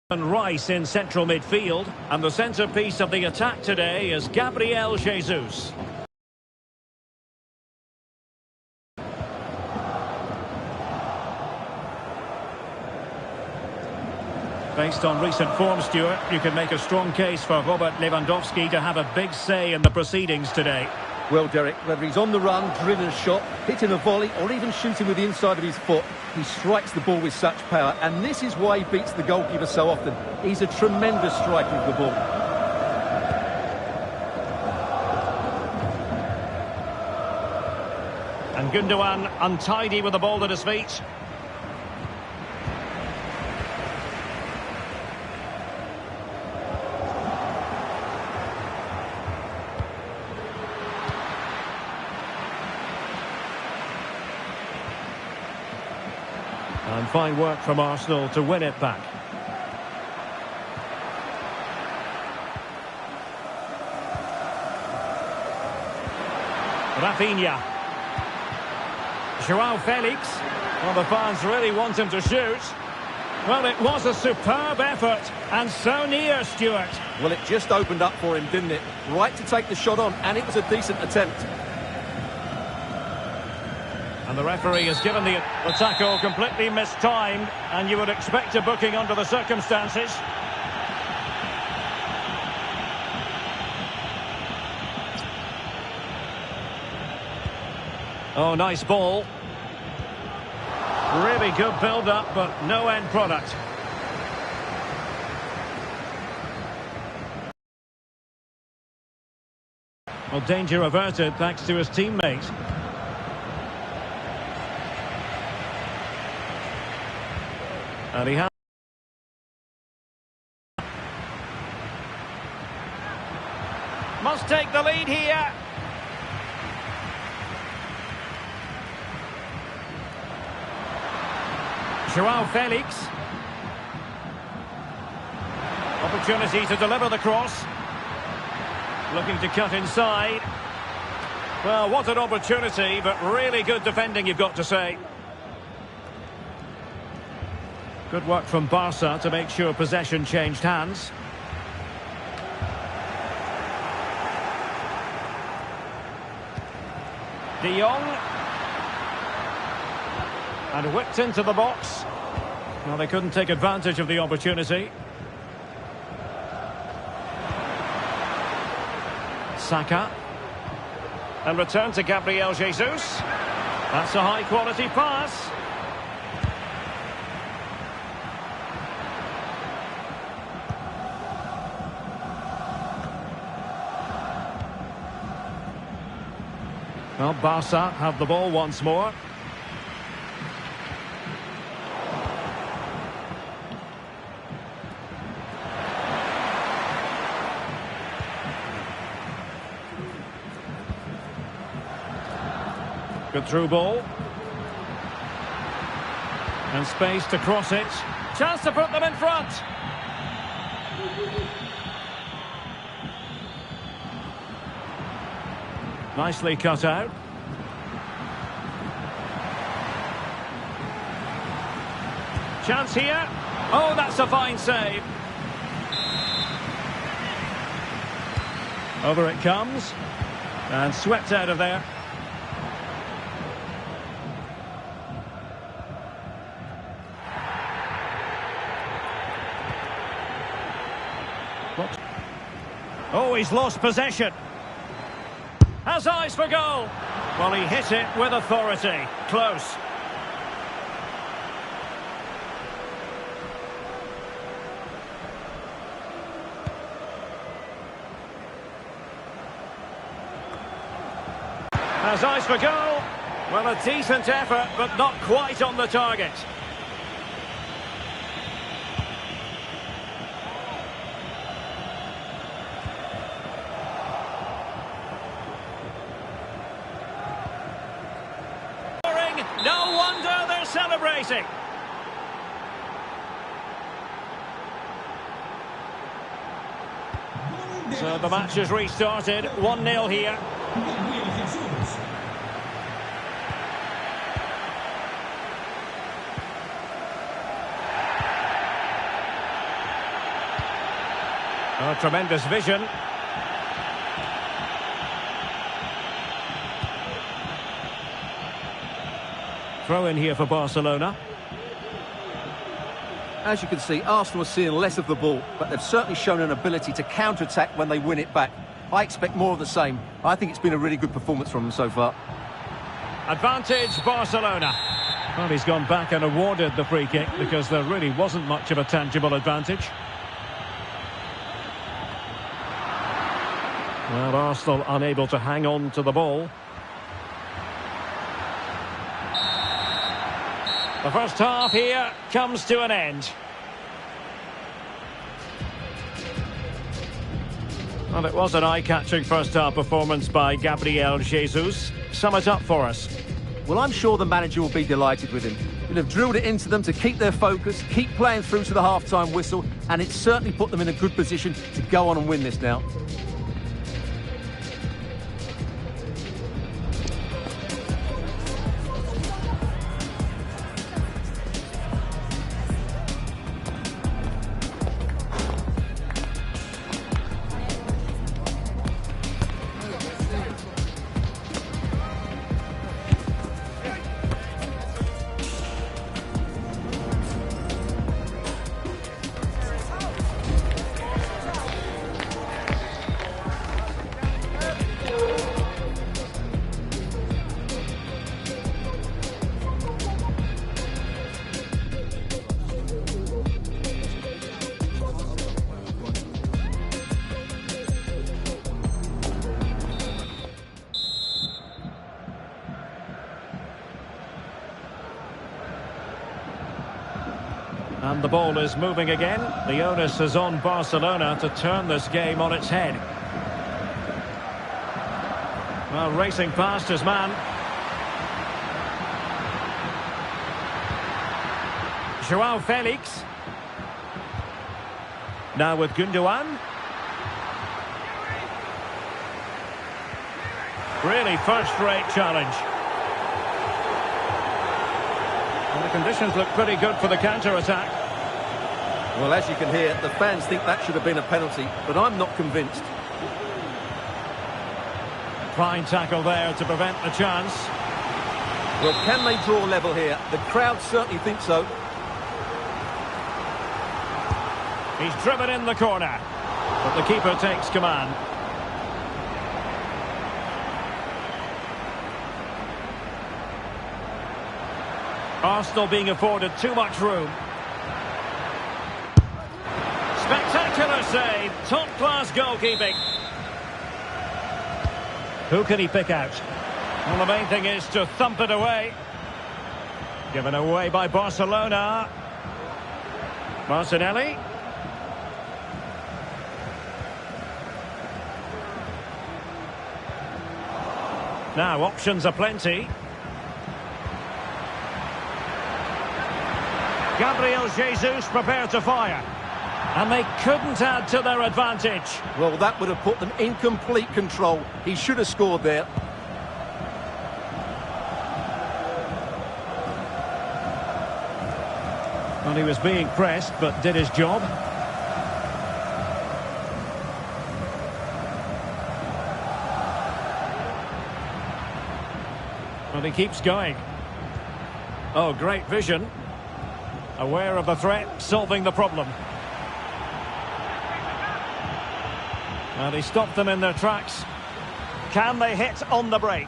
And Rice in central midfield, and the centrepiece of the attack today is Gabriel Jesus. Based on recent form, Stuart, you can make a strong case for Robert Lewandowski to have a big say in the proceedings today. Well, Derek, whether he's on the run, driven a shot, hitting a volley, or even shooting with the inside of his foot, he strikes the ball with such power, and this is why he beats the goalkeeper so often. He's a tremendous striker of the ball. And Gundogan untidy with the ball at his feet. And fine work from Arsenal to win it back. Rafinha. João Felix. Well, the fans really want him to shoot. Well, it was a superb effort, and so near, Stuart. Well, it just opened up for him, didn't it? Right to take the shot on, and it was a decent attempt. And the referee has given the tackle completely mistimed, and you would expect a booking under the circumstances. Oh, nice ball. Really good build-up, but no end product. Well, danger averted thanks to his teammate. And he has... Must take the lead here. João Felix. Opportunity to deliver the cross. Looking to cut inside. Well, what an opportunity, but really good defending, you've got to say. Good work from Barca to make sure possession changed hands. De Jong. And whipped into the box. Well, they couldn't take advantage of the opportunity. Saka. And return to Gabriel Jesus. That's a high-quality pass. Well, Barca have the ball once more. Good through ball. And space to cross it. Chance to put them in front. Nicely cut out. Chance here. Oh, that's a fine save. Over it comes. And swept out of there. Oh, he's lost possession. Has eyes for goal. Well, he hit it with authority. Close. Has eyes for goal. Well, a decent effort, but not quite on the target. No wonder they're celebrating. So the match has restarted. 1-0 here. Oh, tremendous vision. Throw in here for Barcelona. As you can see, Arsenal are seeing less of the ball, but they've certainly shown an ability to counter-attack when they win it back. I expect more of the same. I think it's been a really good performance from them so far. Advantage Barcelona. Well, he's gone back and awarded the free kick because there really wasn't much of a tangible advantage. Well, Arsenal unable to hang on to the ball. The first half here comes to an end. Well, it was an eye-catching first-half performance by Gabriel Jesus. Sum it up for us. Well, I'm sure the manager will be delighted with him. He'll have drilled it into them to keep their focus, keep playing through to the half-time whistle, and it's certainly put them in a good position to go on and win this now. And the ball is moving again. The onus is on Barcelona to turn this game on its head. Well, racing past his man. Joao Felix. Now with Gundogan. Really first-rate challenge. And the conditions look pretty good for the counter-attack. Well, as you can hear, the fans think that should have been a penalty, but I'm not convinced. Fine tackle there to prevent the chance. Well, can they draw level here? The crowd certainly think so. He's driven in the corner, but the keeper takes command. Arsenal being afforded too much room. Spectacular save, top-class goalkeeping. Who can he pick out? Well, the main thing is to thump it away. Given away by Barcelona. Martinelli. Now, options are plenty. Gabriel Jesus prepared to fire. And they couldn't add to their advantage. Well, that would have put them in complete control. He should have scored there. Well, he was being pressed, but did his job. Well, he keeps going. Oh, great vision. Aware of the threat, solving the problem. And he stopped them in their tracks. Can they hit on the break?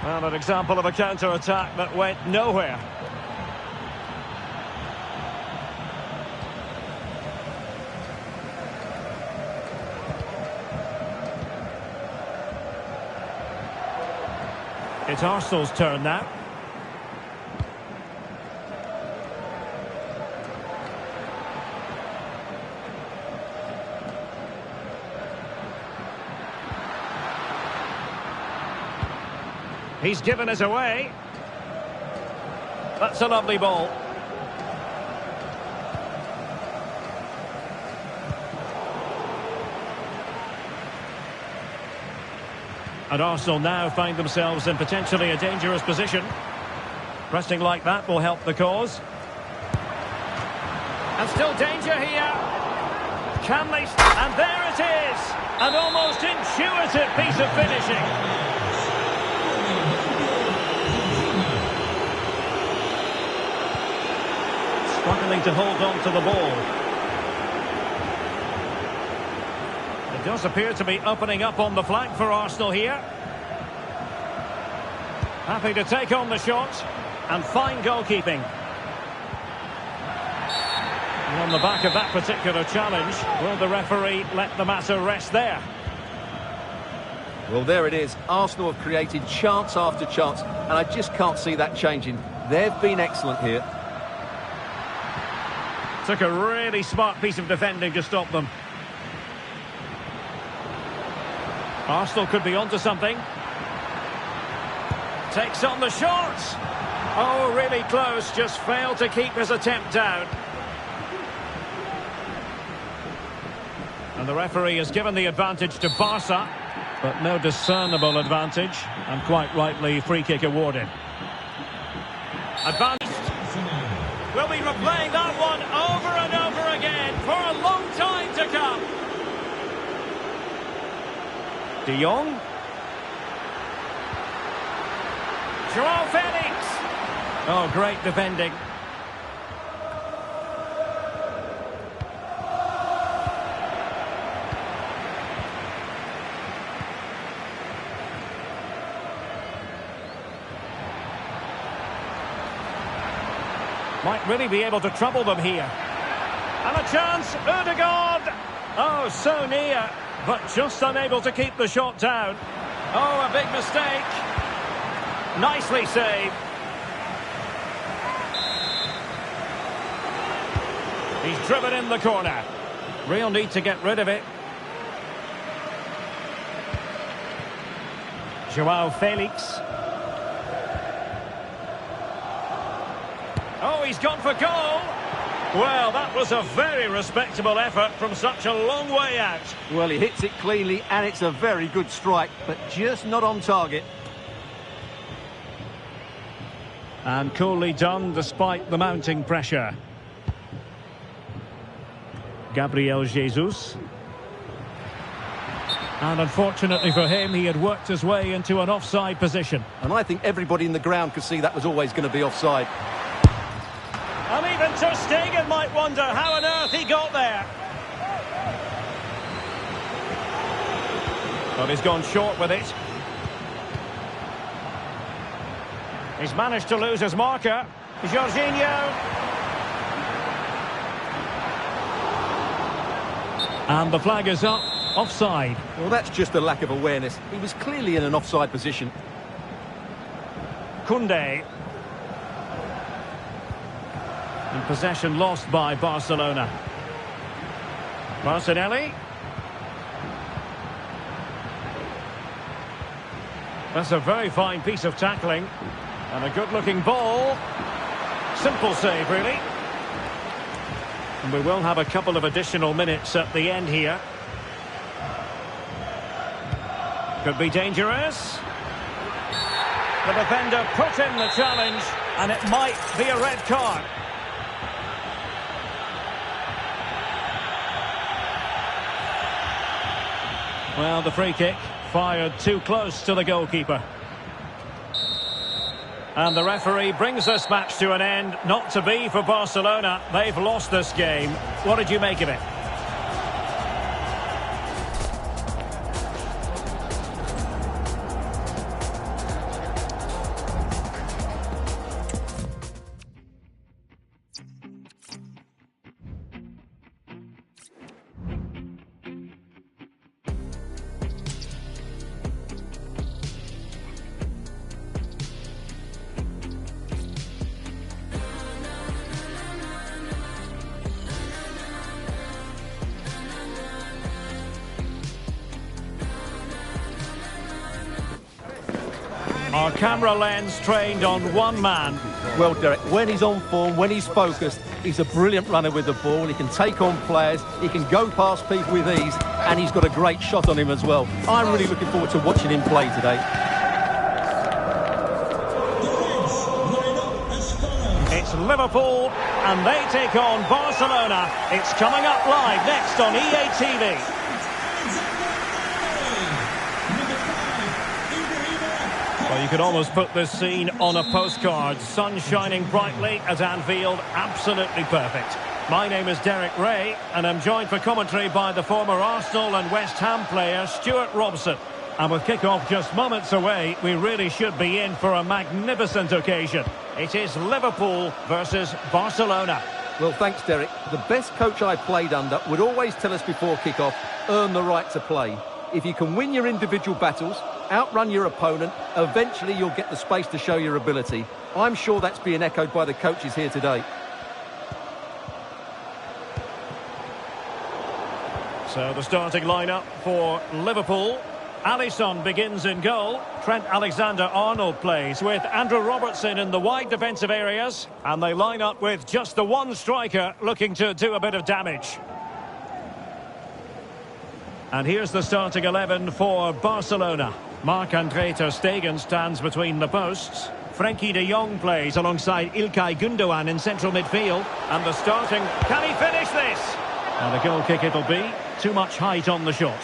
Well, an example of a counter-attack that went nowhere. It's Arsenal's turn now. He's given us away. That's a lovely ball. And Arsenal now find themselves in potentially a dangerous position. Pressing like that will help the cause. And still danger here. Can they... And there it is! An almost intuitive piece of finishing. Struggling to hold on to the ball. It does appear to be opening up on the flank for Arsenal here. Happy to take on the shot. And fine goalkeeping. And on the back of that particular challenge, will the referee let the matter rest there? Well, there it is. Arsenal have created chance after chance, and I just can't see that changing. They've been excellent here. Took a really smart piece of defending to stop them. Arsenal could be onto something. Takes on the shot. Oh, really close. Just failed to keep his attempt down. And the referee has given the advantage to Barca, but no discernible advantage. And quite rightly, free kick awarded. Advanced. We'll be replaying that one over and over again for a long time to come. De Jong. Joao Felix. Oh, great defending. Might really be able to trouble them here. And a chance, Ødegaard. Oh, so near, but just unable to keep the shot down. Oh, a big mistake. Nicely saved. He's driven in the corner. Real need to get rid of it. Joao Felix. Oh, he's gone for goal. Well, that was a very respectable effort from such a long way out. Well, he hits it cleanly, and it's a very good strike, but just not on target. And coolly done despite the mounting pressure. Gabriel Jesus. And unfortunately for him, he had worked his way into an offside position. And I think everybody in the ground could see that was always going to be offside. And even Ter Stegen might wonder how on earth he got there. But he's gone short with it. He's managed to lose his marker. Jorginho. And the flag is up. Offside. Well, that's just a lack of awareness. He was clearly in an offside position. Koundé. And possession lost by Barcelona. Martinelli. That's a very fine piece of tackling. And a good-looking ball. Simple save, really. And we will have a couple of additional minutes at the end here. Could be dangerous. The defender put in the challenge, and it might be a red card. Well, the free kick fired too close to the goalkeeper. And the referee brings this match to an end. Not to be for Barcelona. They've lost this game. What did you make of it? Our camera lens trained on one man. Well, Derek, when he's on form, when he's focused, he's a brilliant runner with the ball. He can take on players, he can go past people with ease, and he's got a great shot on him as well. I'm really looking forward to watching him play today. It's Liverpool. Liverpool, and they take on Barcelona. It's coming up live next on EA TV. Well, you could almost put this scene on a postcard. Sun shining brightly at Anfield, absolutely perfect. My name is Derek Ray, and I'm joined for commentary by the former Arsenal and West Ham player Stuart Robson. And with kick-off just moments away, we really should be in for a magnificent occasion. It is Liverpool versus Barcelona. Well, thanks, Derek. The best coach I played under would always tell us before kick-off, earn the right to play. If you can win your individual battles, outrun your opponent, eventually you'll get the space to show your ability. I'm sure that's being echoed by the coaches here today. So the starting lineup for Liverpool. Alisson begins in goal. Trent Alexander-Arnold plays with Andrew Robertson in the wide defensive areas. And they line up with just the one striker looking to do a bit of damage. And here's the starting 11 for Barcelona. Marc-Andre ter Stegen stands between the posts. Frenkie de Jong plays alongside Ilkay Gundogan in central midfield. And the starting... Can he finish this? And a goal kick it'll be. Too much height on the shot.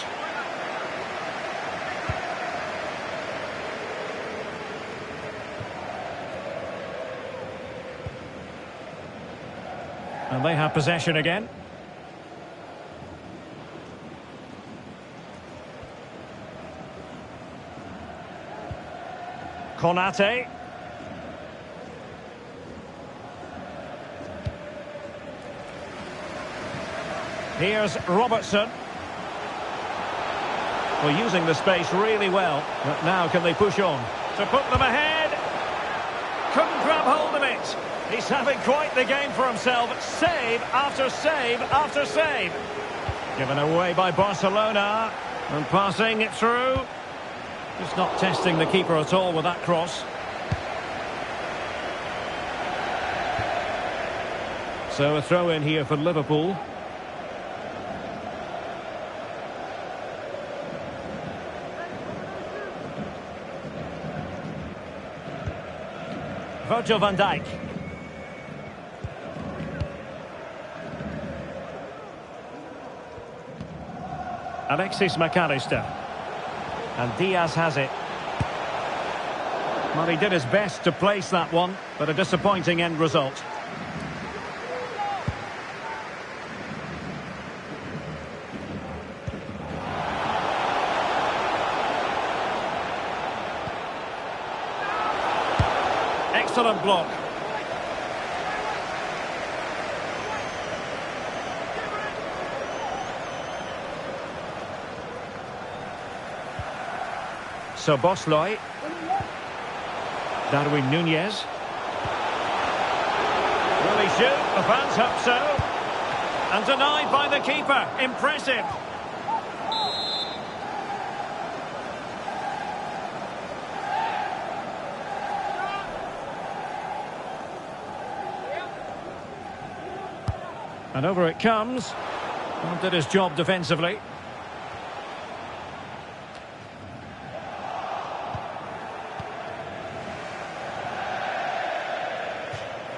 And they have possession again. Konate. Here's Robertson. Well, using the space really well. But now can they push on? To put them ahead. Couldn't grab hold of it. He's having quite the game for himself. Save after save after save. Given away by Barcelona. And passing it through. Just not testing the keeper at all with that cross. So a throw in here for Liverpool. Virgil van Dijk. Alexis McAllister. And Diaz has it. Well, he did his best to place that one, but a disappointing end result. Excellent block. So Bosley. Darwin Núñez. Will he shoot? The fans hope so. And denied by the keeper. Impressive. And over it comes. Well, did his job defensively.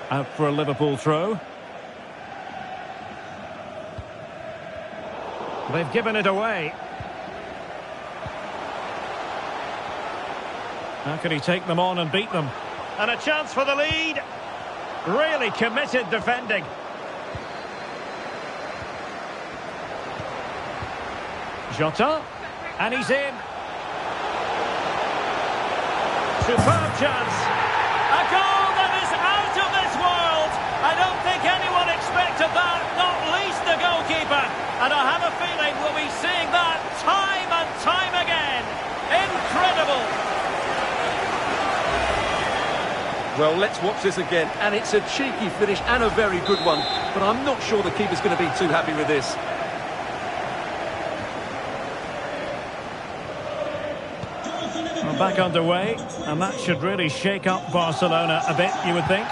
Out for a Liverpool throw. They've given it away. How can he take them on and beat them? And a chance for the lead. Really committed defending. Jota. And he's in. Superb chance. A goal that is out of this world. I don't think anyone expected that, not least the goalkeeper. And I have a feeling we'll be seeing that time and time again. Incredible. Well, let's watch this again. And it's a cheeky finish and a very good one. But I'm not sure the keeper's going to be too happy with this. Back underway, and that should really shake up Barcelona a bit, you would think.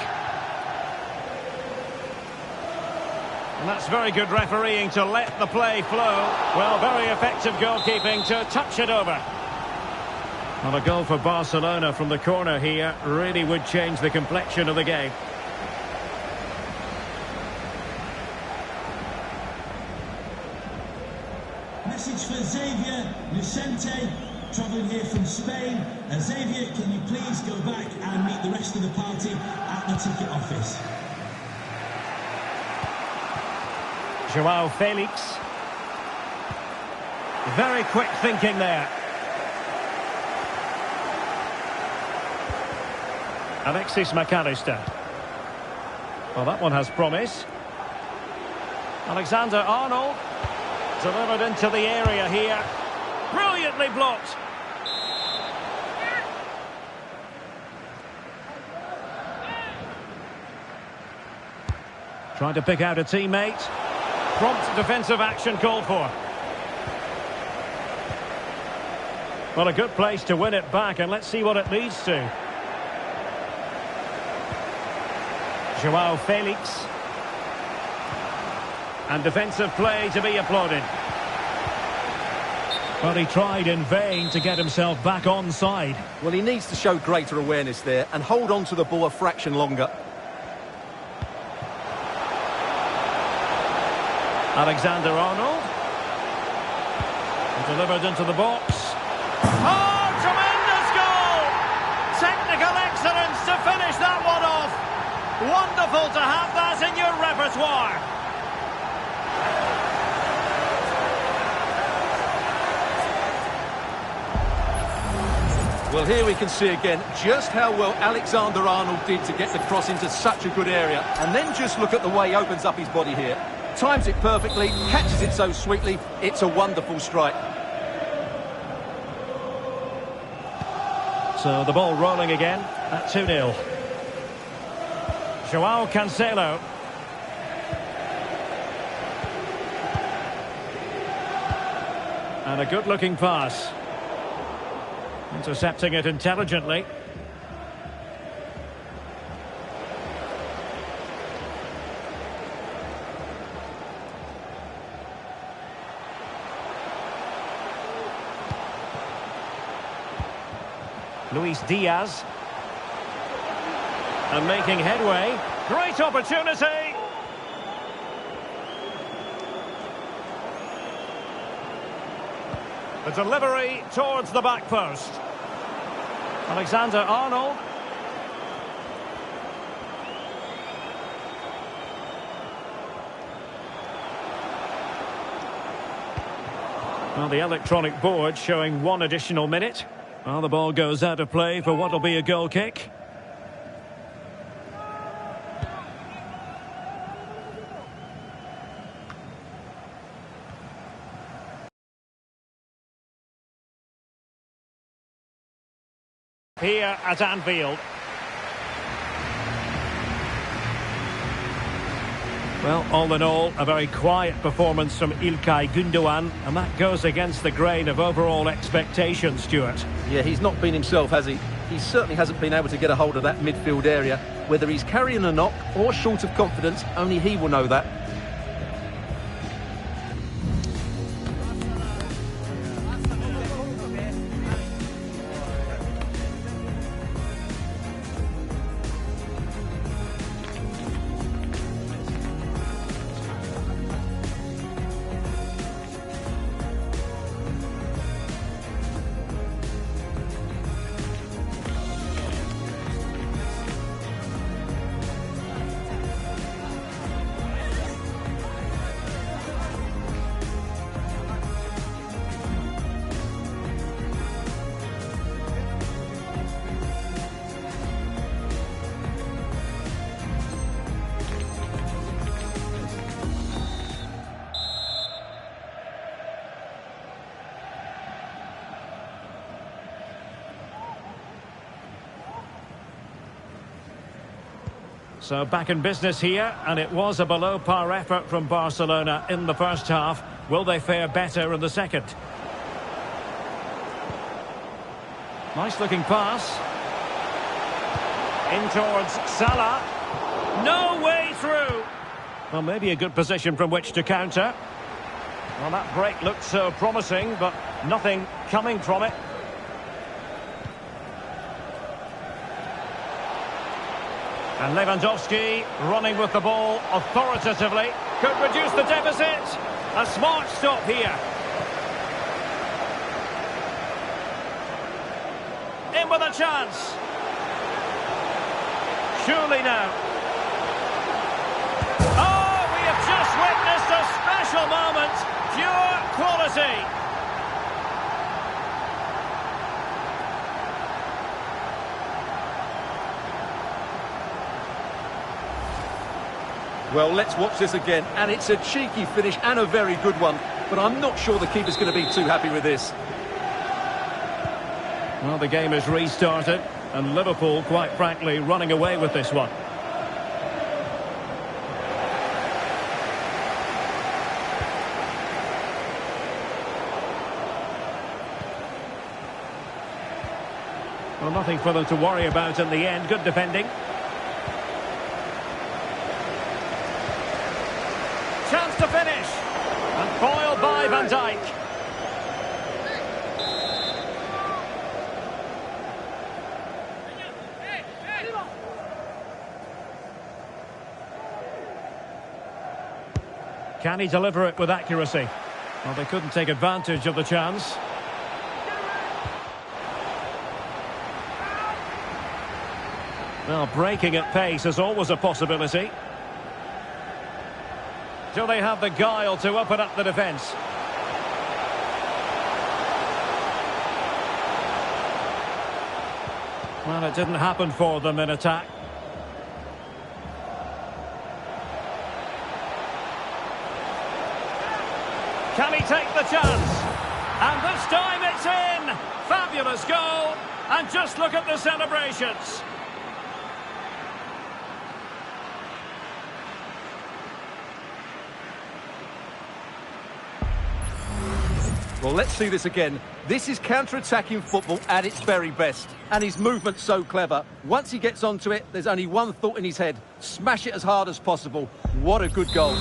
And that's very good refereeing to let the play flow. Well, very effective goalkeeping to touch it over. Well, a goal for Barcelona from the corner here really would change the complexion of the game. Message for Xavier Lucente, travelling here from Spain. Xavier, can you please go back and meet the rest of the party at the ticket office? Joao Felix. Very quick thinking there. Alexis McAllister. Well, that one has promise. Alexander-Arnold. Delivered into the area here. Brilliantly blocked. Trying to pick out a teammate. Prompt defensive action called for. Well, a good place to win it back, and let's see what it leads to. Joao Felix. And defensive play to be applauded. Well, he tried in vain to get himself back onside. Well, he needs to show greater awareness there and hold on to the ball a fraction longer. Alexander-Arnold. Delivered into the box. Oh, tremendous goal! Technical excellence to finish that one off. Wonderful to have that in your repertoire. Well, here we can see again just how well Alexander-Arnold did to get the cross into such a good area. And then just look at the way he opens up his body here. Times it perfectly, catches it so sweetly. It's a wonderful strike. So the ball rolling again at 2-0. Joao Cancelo. And a good-looking pass. Intercepting it intelligently. Luis Diaz. And making headway. Great opportunity. The delivery towards the back post. Alexander-Arnold. Well, the electronic board showing 1 additional minute. Well, the ball goes out of play for what will be a goal kick. Here at Anfield. Well, all in all, a very quiet performance from İlkay Gündoğan, and that goes against the grain of overall expectations, Stuart. Yeah, he's not been himself, has he? He certainly hasn't been able to get a hold of that midfield area. Whether he's carrying a knock or short of confidence, only he will know that. So back in business here, and it was a below-par effort from Barcelona in the first half. Will they fare better in the second? Nice-looking pass. In towards Salah. No way through. Well, maybe a good position from which to counter. Well, that break looked so promising, but nothing coming from it. And Lewandowski running with the ball authoritatively. Could reduce the deficit. A smart stop here. in with a chance. Surely now. Oh, we have just witnessed a special moment. Pure quality. Well, let's watch this again, and it's a cheeky finish and a very good one, but I'm not sure the keeper's going to be too happy with this. Well, the game is restarted, and Liverpool, quite frankly, running away with this one. Well, nothing for them to worry about in the end. Good defending. Chance to finish. And foiled by Van Dijk. Can he deliver it with accuracy? Well, they couldn't take advantage of the chance. Well, breaking at pace is always a possibility. Do they have the guile to open up the defence? Well, it didn't happen for them in attack. Can he take the chance? And this time it's in! Fabulous goal! And just look at the celebrations. Well, let's see this again. This is counter-attacking football at its very best. And his movement's so clever. Once he gets onto it, there's only one thought in his head. Smash it as hard as possible. What a good goal.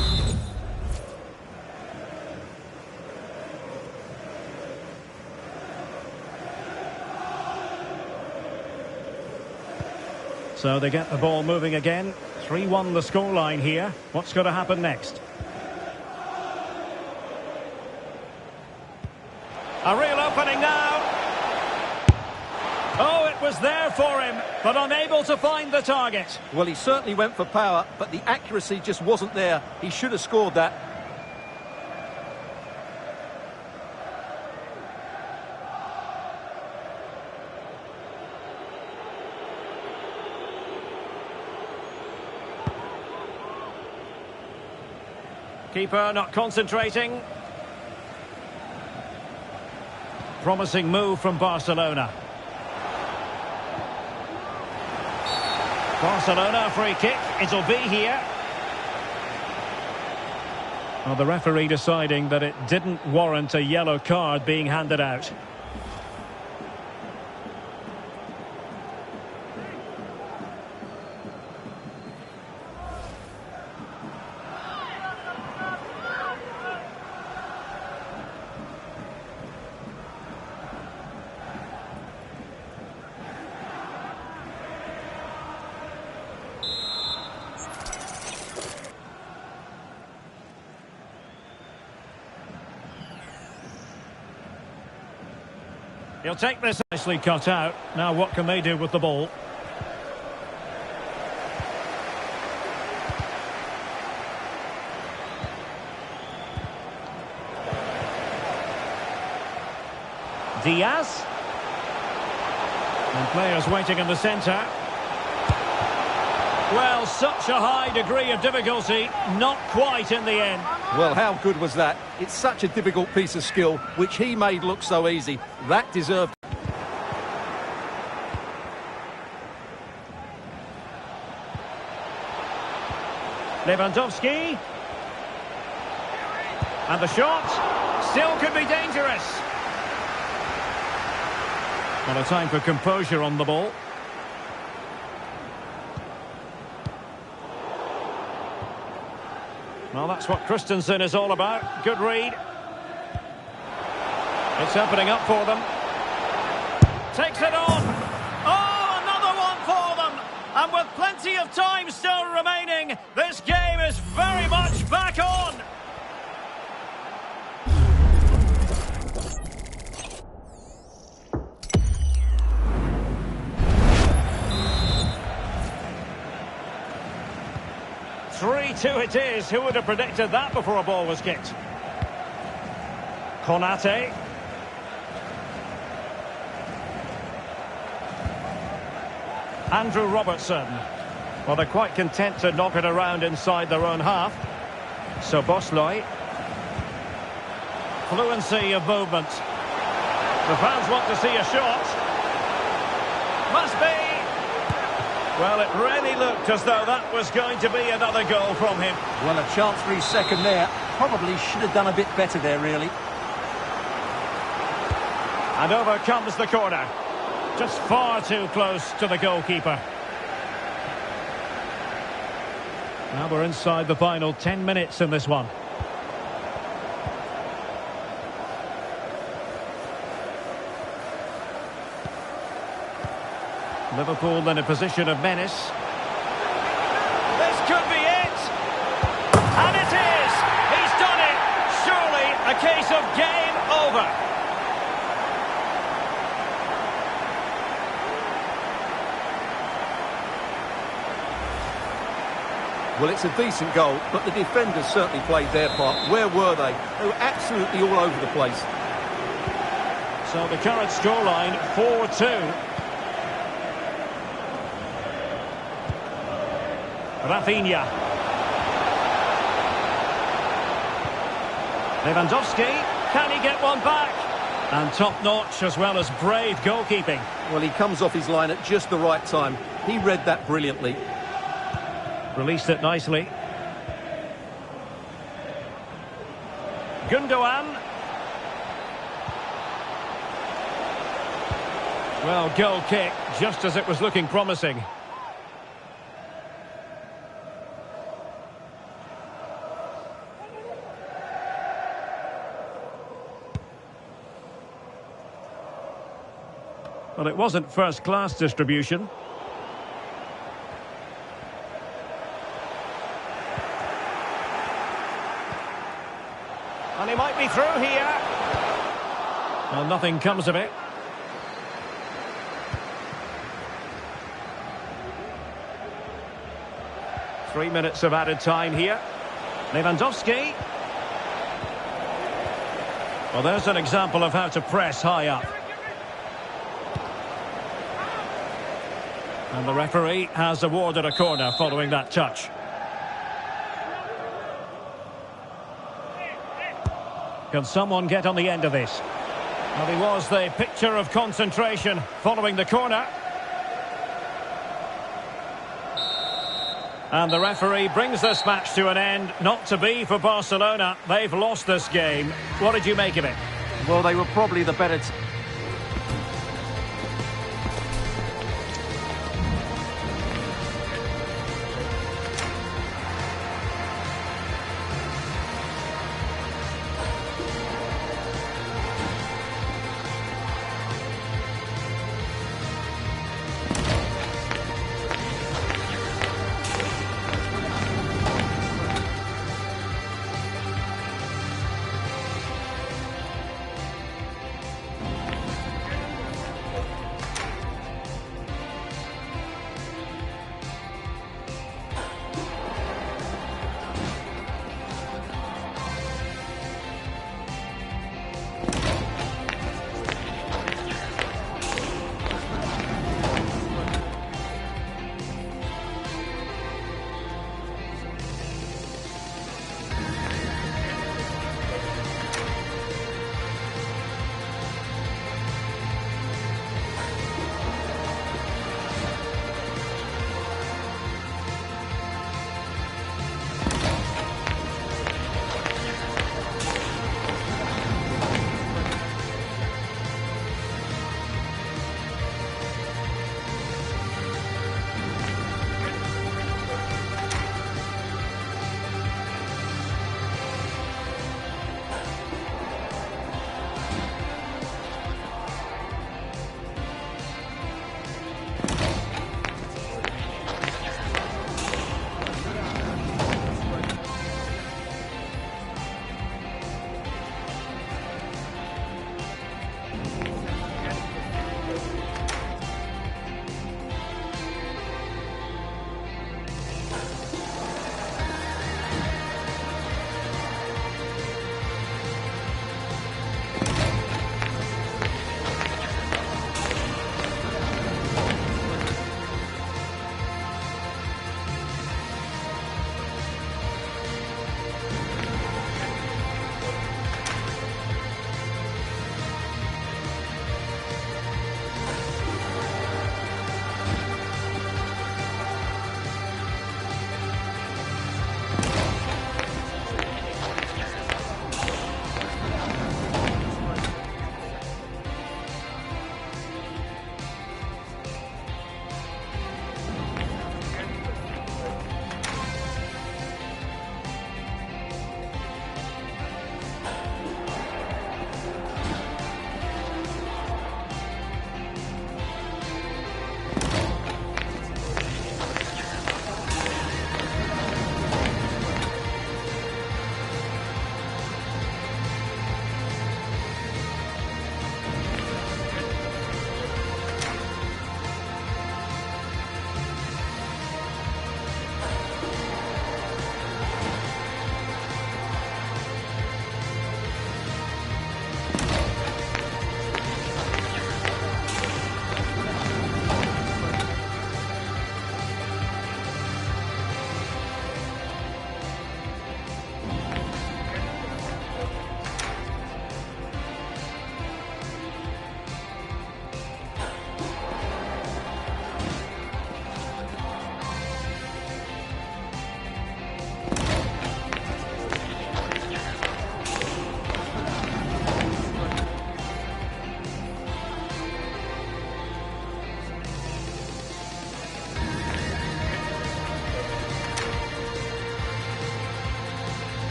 So they get the ball moving again. 3-1 the scoreline here. What's going to happen next? A real opening now. Oh, it was there for him, but unable to find the target. Well, he certainly went for power, but the accuracy just wasn't there. He should have scored that. Keeper not concentrating. Promising move from Barcelona. Barcelona free kick. It'll be here. Well, the referee deciding that it didn't warrant a yellow card being handed out. He'll take this. Nicely cut out. Now what can they do with the ball? Diaz. And players waiting in the centre. Well, such a high degree of difficulty, not quite in the end. Well, how good was that? It's such a difficult piece of skill, which he made look so easy. That deserved. Lewandowski. And the shot still could be dangerous. Well, a time for composure on the ball. Well, that's what Christensen is all about. Good read. It's opening up for them. Takes it on. Oh, another one for them. And with plenty of time still remaining, this game is very much back on. 3-2 it is. Who would have predicted that before a ball was kicked? Konate. Andrew Robertson. Well, they're quite content to knock it around inside their own half. So Bosley. Fluency of movement. The fans want to see a shot. Must be. Well, it really looked as though that was going to be another goal from him. Well, a chance for his second there. Probably should have done a bit better there, really. And over comes the corner. Just far too close to the goalkeeper. Now we're inside the final 10 minutes in this one. Liverpool in a position of menace. This could be it! And it is! He's done it! Surely a case of game over. Well, it's a decent goal, but the defenders certainly played their part. Where were they? They were absolutely all over the place. So the current scoreline, 4-2. Rafinha. Lewandowski, can he get one back? And top-notch as well as brave goalkeeping. Well, he comes off his line at just the right time. He read that brilliantly. Released it nicely. Gundogan. Well, goal kick, just as it was looking promising. Well, it wasn't first-class distribution. And he might be through here. Well, nothing comes of it. Three minutes of added time here. Lewandowski. Well, there's an example of how to press high up. And the referee has awarded a corner following that touch. Can someone get on the end of this? Well, he was the picture of concentration following the corner. And the referee brings this match to an end. Not to be for Barcelona. They've lost this game. What did you make of it? Well, they were probably the better